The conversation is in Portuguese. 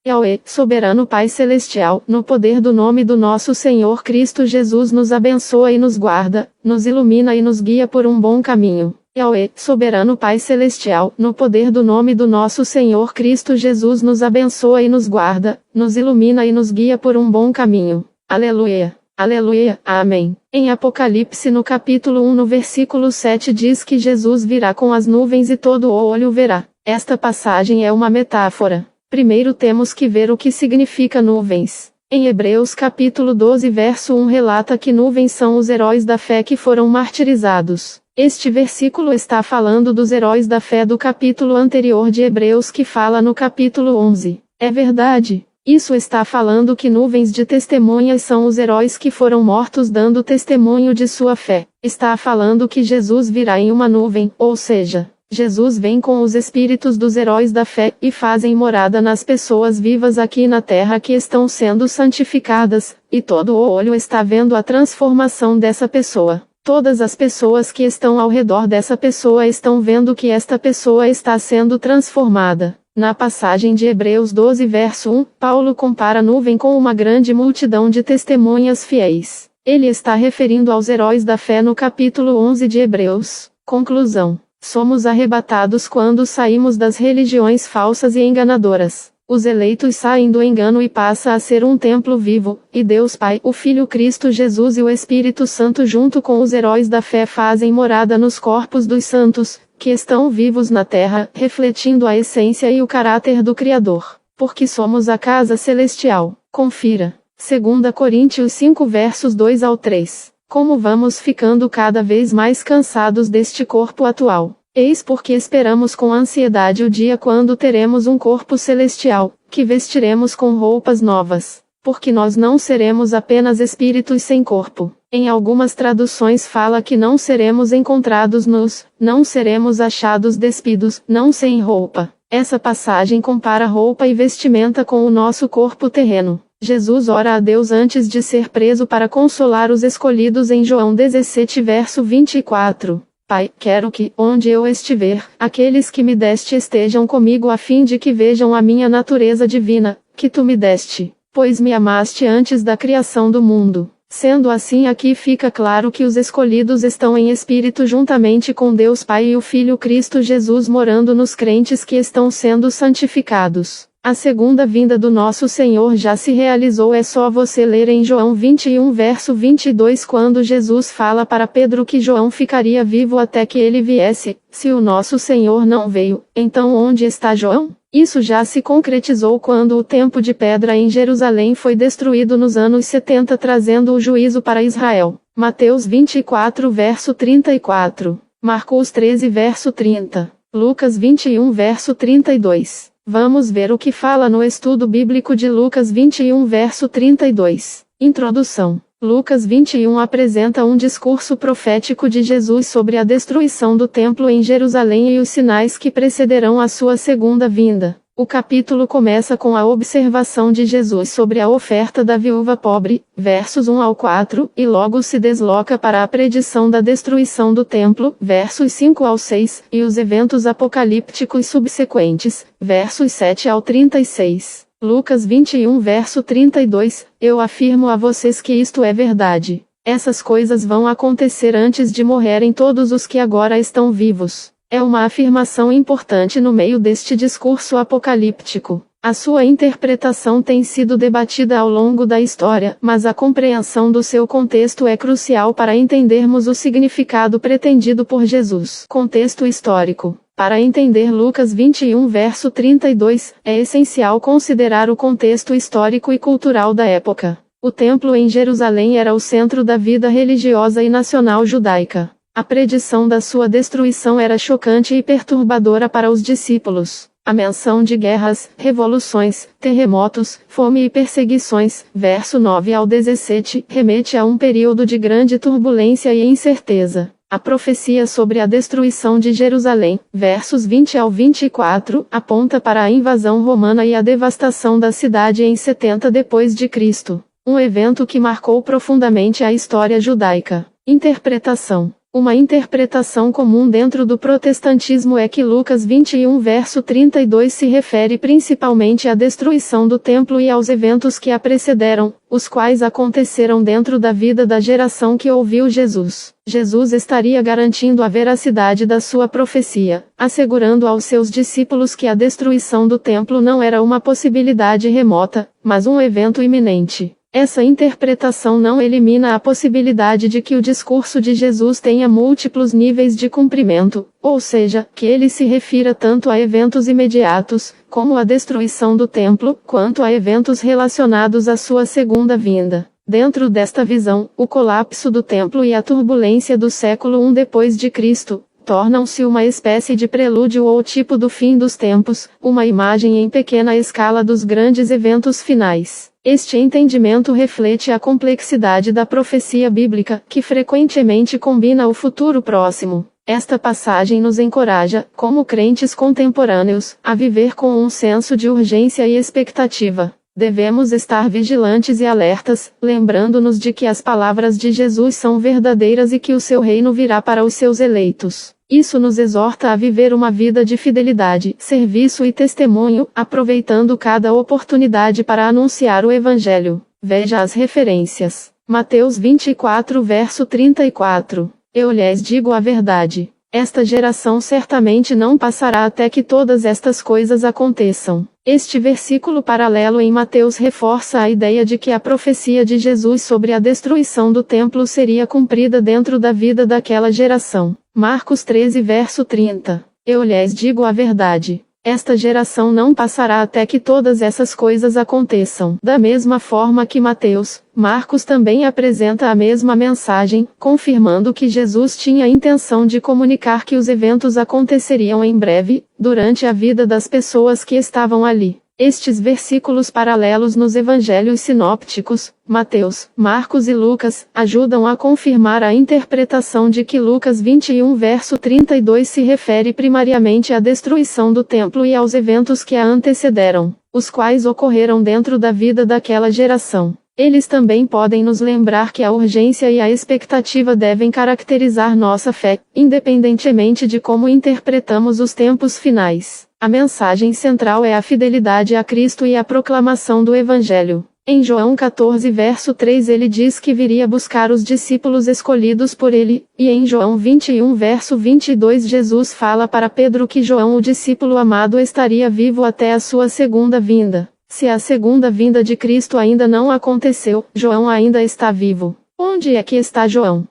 Yahweh, soberano Pai Celestial, no poder do nome do nosso Senhor Cristo Jesus, nos abençoa e nos guarda, nos ilumina e nos guia por um bom caminho. Yahweh, soberano Pai Celestial, no poder do nome do nosso Senhor Cristo Jesus, nos abençoa e nos guarda, nos ilumina e nos guia por um bom caminho. Aleluia. Aleluia, amém. Em Apocalipse no capítulo 1 no versículo 7 diz que Jesus virá com as nuvens e todo o olho verá. Esta passagem é uma metáfora. Primeiro temos que ver o que significa nuvens. Em Hebreus capítulo 12 verso 1 relata que nuvens são os heróis da fé que foram martirizados. Este versículo está falando dos heróis da fé do capítulo anterior de Hebreus que fala no capítulo 11. É verdade. Isso está falando que nuvens de testemunhas são os heróis que foram mortos dando testemunho de sua fé. Está falando que Jesus virá em uma nuvem, ou seja, Jesus vem com os espíritos dos heróis da fé e fazem morada nas pessoas vivas aqui na terra que estão sendo santificadas, e todo o olho está vendo a transformação dessa pessoa. Todas as pessoas que estão ao redor dessa pessoa estão vendo que esta pessoa está sendo transformada. Na passagem de Hebreus 12 verso 1, Paulo compara a nuvem com uma grande multidão de testemunhas fiéis. Ele está referindo aos heróis da fé no capítulo 11 de Hebreus. Conclusão. Somos arrebatados quando saímos das religiões falsas e enganadoras. Os eleitos saem do engano e passa a ser um templo vivo, e Deus Pai, o Filho Cristo Jesus e o Espírito Santo junto com os heróis da fé fazem morada nos corpos dos santos, que estão vivos na terra, refletindo a essência e o caráter do Criador. Porque somos a casa celestial. Confira. 2 Coríntios 5 versos 2 ao 3. Como vamos ficando cada vez mais cansados deste corpo atual. Eis porque esperamos com ansiedade o dia quando teremos um corpo celestial, que vestiremos com roupas novas. Porque nós não seremos apenas espíritos sem corpo. Em algumas traduções fala que não seremos encontrados nus, não seremos achados despidos, não sem roupa. Essa passagem compara roupa e vestimenta com o nosso corpo terreno. Jesus ora a Deus antes de ser preso para consolar os escolhidos em João 17 verso 24. Pai, quero que, onde eu estiver, aqueles que me deste estejam comigo a fim de que vejam a minha natureza divina, que tu me deste, pois me amaste antes da criação do mundo. Sendo assim, aqui fica claro que os escolhidos estão em espírito juntamente com Deus Pai e o Filho Cristo Jesus morando nos crentes que estão sendo santificados. A segunda vinda do nosso Senhor já se realizou, é só você ler em João 21 verso 22 quando Jesus fala para Pedro que João ficaria vivo até que ele viesse. Se o nosso Senhor não veio, então onde está João? Isso já se concretizou quando o templo de pedra em Jerusalém foi destruído nos anos 70 trazendo o juízo para Israel. Mateus 24 verso 34. Marcos 13 verso 30. Lucas 21 verso 32. Vamos ver o que fala no estudo bíblico de Lucas 21 verso 32. Introdução. Lucas 21 apresenta um discurso profético de Jesus sobre a destruição do templo em Jerusalém e os sinais que precederão a sua segunda vinda. O capítulo começa com a observação de Jesus sobre a oferta da viúva pobre, versos 1 ao 4, e logo se desloca para a predição da destruição do templo, versos 5 ao 6, e os eventos apocalípticos subsequentes, versos 7 ao 36. Lucas 21 verso 32, eu afirmo a vocês que isto é verdade. Essas coisas vão acontecer antes de morrerem todos os que agora estão vivos. É uma afirmação importante no meio deste discurso apocalíptico. A sua interpretação tem sido debatida ao longo da história, mas a compreensão do seu contexto é crucial para entendermos o significado pretendido por Jesus. Contexto histórico. Para entender Lucas 21 verso 32, é essencial considerar o contexto histórico e cultural da época. O templo em Jerusalém era o centro da vida religiosa e nacional judaica. A predição da sua destruição era chocante e perturbadora para os discípulos. A menção de guerras, revoluções, terremotos, fome e perseguições, verso 9 ao 17, remete a um período de grande turbulência e incerteza. A profecia sobre a destruição de Jerusalém, versos 20 ao 24, aponta para a invasão romana e a devastação da cidade em 70 depois de Cristo. Um evento que marcou profundamente a história judaica. Interpretação. Uma interpretação comum dentro do protestantismo é que Lucas 21 verso 32 se refere principalmente à destruição do templo e aos eventos que a precederam, os quais aconteceram dentro da vida da geração que ouviu Jesus. Jesus estaria garantindo a veracidade da sua profecia, assegurando aos seus discípulos que a destruição do templo não era uma possibilidade remota, mas um evento iminente. Essa interpretação não elimina a possibilidade de que o discurso de Jesus tenha múltiplos níveis de cumprimento, ou seja, que ele se refira tanto a eventos imediatos, como a destruição do templo, quanto a eventos relacionados à sua segunda vinda. Dentro desta visão, o colapso do templo e a turbulência do século I depois de Cristo tornam-se uma espécie de prelúdio ou tipo do fim dos tempos, uma imagem em pequena escala dos grandes eventos finais. Este entendimento reflete a complexidade da profecia bíblica, que frequentemente combina o futuro próximo. Esta passagem nos encoraja, como crentes contemporâneos, a viver com um senso de urgência e expectativa. Devemos estar vigilantes e alertas, lembrando-nos de que as palavras de Jesus são verdadeiras e que o seu reino virá para os seus eleitos. Isso nos exorta a viver uma vida de fidelidade, serviço e testemunho, aproveitando cada oportunidade para anunciar o Evangelho. Veja as referências. Mateus 24 verso 34. Eu lhes digo a verdade. Esta geração certamente não passará até que todas estas coisas aconteçam. Este versículo paralelo em Mateus reforça a ideia de que a profecia de Jesus sobre a destruição do templo seria cumprida dentro da vida daquela geração. Marcos 13 verso 30. Eu lhes digo a verdade. Esta geração não passará até que todas essas coisas aconteçam. Da mesma forma que Mateus, Marcos também apresenta a mesma mensagem, confirmando que Jesus tinha a intenção de comunicar que os eventos aconteceriam em breve, durante a vida das pessoas que estavam ali. Estes versículos paralelos nos evangelhos sinópticos, Mateus, Marcos e Lucas, ajudam a confirmar a interpretação de que Lucas 21 verso 32 se refere primariamente à destruição do templo e aos eventos que a antecederam, os quais ocorreram dentro da vida daquela geração. Eles também podem nos lembrar que a urgência e a expectativa devem caracterizar nossa fé, independentemente de como interpretamos os tempos finais. A mensagem central é a fidelidade a Cristo e a proclamação do Evangelho. Em João 14 verso 3 ele diz que viria buscar os discípulos escolhidos por ele, e em João 21 verso 22 Jesus fala para Pedro que João o discípulo amado estaria vivo até a sua segunda vinda. Se a segunda vinda de Cristo ainda não aconteceu, João ainda está vivo. Onde é que está João?